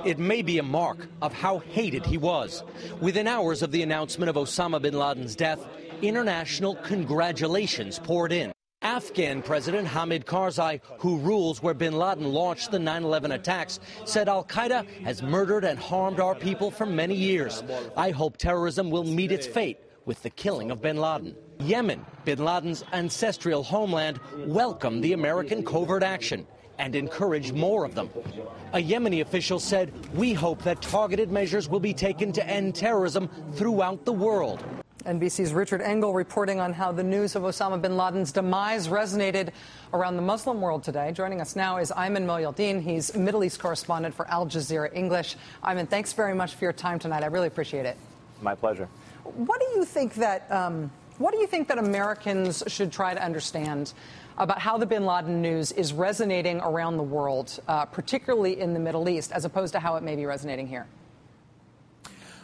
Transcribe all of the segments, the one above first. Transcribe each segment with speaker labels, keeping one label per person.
Speaker 1: It may be a mark of how hated he was. Within hours of the announcement of Osama bin Laden's death, international congratulations poured in. Afghan President Hamid Karzai, who rules where bin Laden launched the 9/11 attacks, said al-Qaeda has murdered and harmed our people for many years. I hope terrorism will meet its fate with the killing of bin Laden. Yemen, bin Laden's ancestral homeland, welcomed the American covert action and encouraged more of them. A Yemeni official said, "We hope that targeted measures will be taken to end terrorism throughout the world."
Speaker 2: NBC's Richard Engel reporting on how the news of Osama bin Laden's demise resonated around the Muslim world today. Joining us now is Ayman Mohyeldin. He's Middle East correspondent for Al Jazeera English. Ayman, thanks very much for your time tonight. I really appreciate it.
Speaker 3: My pleasure.
Speaker 2: What do you think that Americans should try to understand about how the bin Laden news is resonating around the world, particularly in the Middle East, as opposed to how it may be resonating here?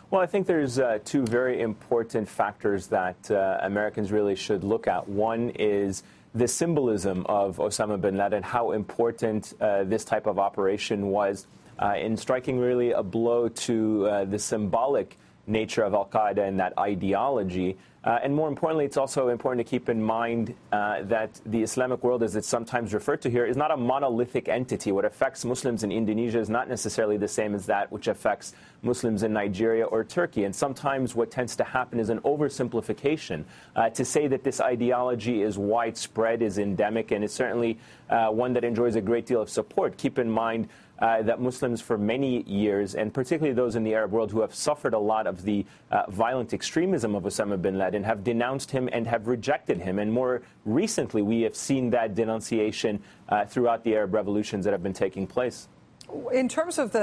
Speaker 3: Well, I think there's two very important factors that Americans really should look at. One is the symbolism of Osama bin Laden, how important this type of operation was in striking really a blow to the symbolic nature of al-Qaeda and that ideology. And more importantly, it's also important to keep in mind that the Islamic world, as it's sometimes referred to here, is not a monolithic entity. What affects Muslims in Indonesia is not necessarily the same as that which affects Muslims in Nigeria or Turkey. And sometimes what tends to happen is an oversimplification to say that this ideology is widespread, is endemic, and is certainly one that enjoys a great deal of support. Keep in mind that Muslims for many years, and particularly those in the Arab world who have suffered a lot of the violent extremism of Osama bin Laden, have denounced him and have rejected him. And more recently, we have seen that denunciation throughout the Arab revolutions that have been taking place.
Speaker 2: In terms of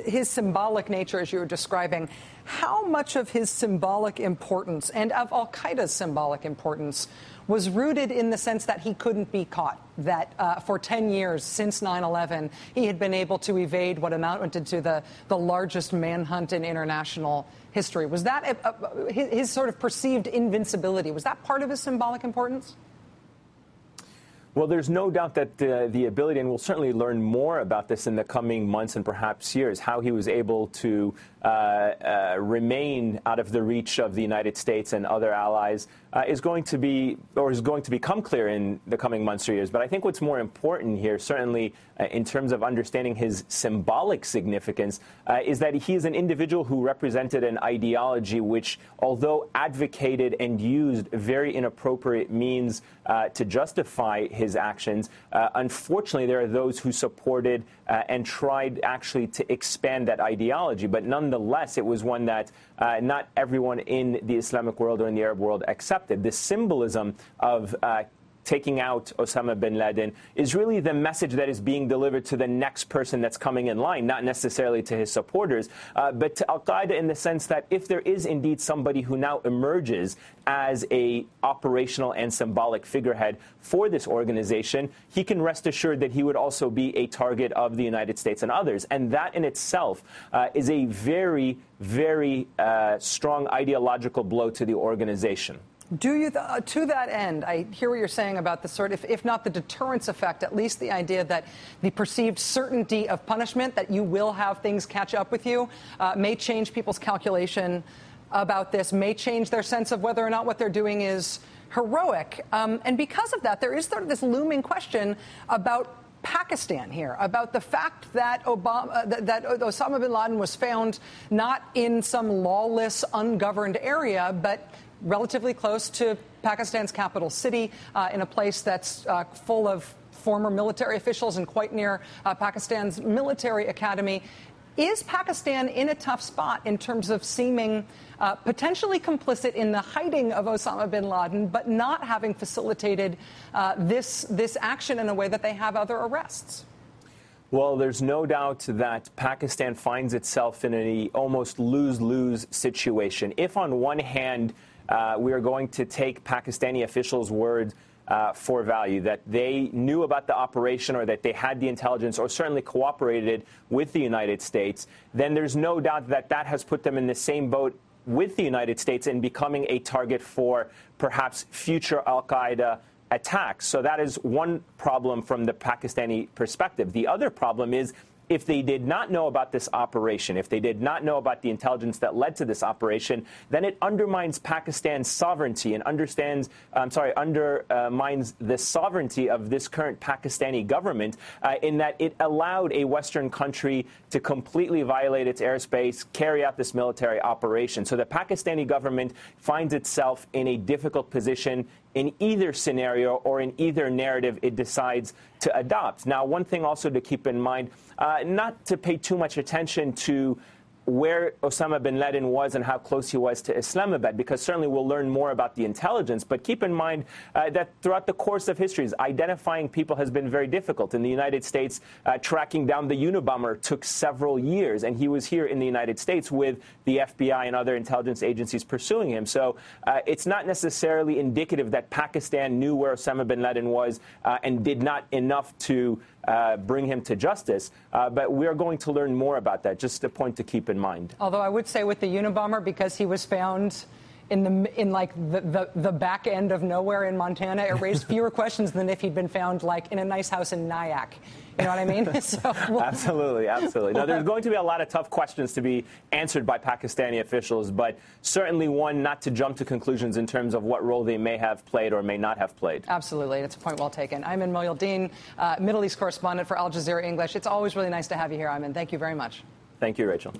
Speaker 2: his symbolic nature, as you were describing, how much of his symbolic importance and of al-Qaeda's symbolic importance was rooted in the sense that he couldn't be caught, that for 10 years since 9/11, he had been able to evade what amounted to the largest manhunt in international history? Was that his sort of perceived invincibility? Was that part of his symbolic importance?
Speaker 3: Well, there's no doubt that the ability, and we'll certainly learn more about this in the coming months and perhaps years, how he was able to remain out of the reach of the United States and other allies is going to become clear in the coming months or years. But I think what's more important here, certainly in terms of understanding his symbolic significance, is that he is an individual who represented an ideology which, although advocated and used very inappropriate means to justify his actions, unfortunately there are those who supported and tried actually to expand that ideology. But nonetheless, it was one that not everyone in the Islamic world or in the Arab world accepted. The symbolism of taking out Osama bin Laden is really the message that is being delivered to the next person that's coming in line, not necessarily to his supporters, but to al-Qaeda in the sense that if there is indeed somebody who now emerges as a operational and symbolic figurehead for this organization, he can rest assured that he would also be a target of the United States and others. And that in itself is a very, very strong ideological blow to the organization.
Speaker 2: Do you, to that end, I hear what you're saying about the sort of, if not the deterrence effect, at least the idea that the perceived certainty of punishment, that you will have things catch up with you, may change people's calculation about this, may change their sense of whether or not what they're doing is heroic. And because of that, there is sort of this looming question about Pakistan here, about the fact that Osama bin Laden was found not in some lawless, ungoverned area, but relatively close to Pakistan's capital city, in a place that's full of former military officials and quite near Pakistan's military academy. Is Pakistan in a tough spot in terms of seeming potentially complicit in the hiding of Osama bin Laden, but not having facilitated this action in a way that they have other arrests?
Speaker 3: Well, there's no doubt that Pakistan finds itself in an almost lose-lose situation. If on one hand we are going to take Pakistani officials' word for value, that they knew about the operation or that they had the intelligence or certainly cooperated with the United States, then there's no doubt that that has put them in the same boat with the United States in becoming a target for perhaps future al-Qaeda attacks. So that is one problem from the Pakistani perspective. The other problem is if they did not know about this operation, if they did not know about the intelligence that led to this operation, then it undermines Pakistan's sovereignty and undermines the sovereignty of this current Pakistani government in that it allowed a Western country to completely violate its airspace, carry out this military operation. So the Pakistani government finds itself in a difficult position in either scenario or in either narrative it decides to adopt. Now, one thing also to keep in mind, not to pay too much attention to where Osama bin Laden was and how close he was to Islamabad, because certainly we'll learn more about the intelligence. But keep in mind that throughout the course of history, identifying people has been very difficult. In the United States, tracking down the Unabomber took several years, and he was here in the United States with the FBI and other intelligence agencies pursuing him. So it's not necessarily indicative that Pakistan knew where Osama bin Laden was and did not enough to bring him to justice. But we are going to learn more about that. Just a point to keep in mind.
Speaker 2: Although I would say with the Unabomber, because he was found in the back end of nowhere in Montana, it raised fewer questions than if he'd been found like in a nice house in Nyack. You know what I mean? So,
Speaker 3: absolutely, absolutely. Now, there's going to be a lot of tough questions to be answered by Pakistani officials, but certainly one not to jump to conclusions in terms of what role they may have played or may not have played.
Speaker 2: Absolutely. That's a point well taken. Ayman Mohyeldin, Middle East correspondent for Al Jazeera English. It's always really nice to have you here, Ayman. Thank you very much.
Speaker 3: Thank you, Rachel.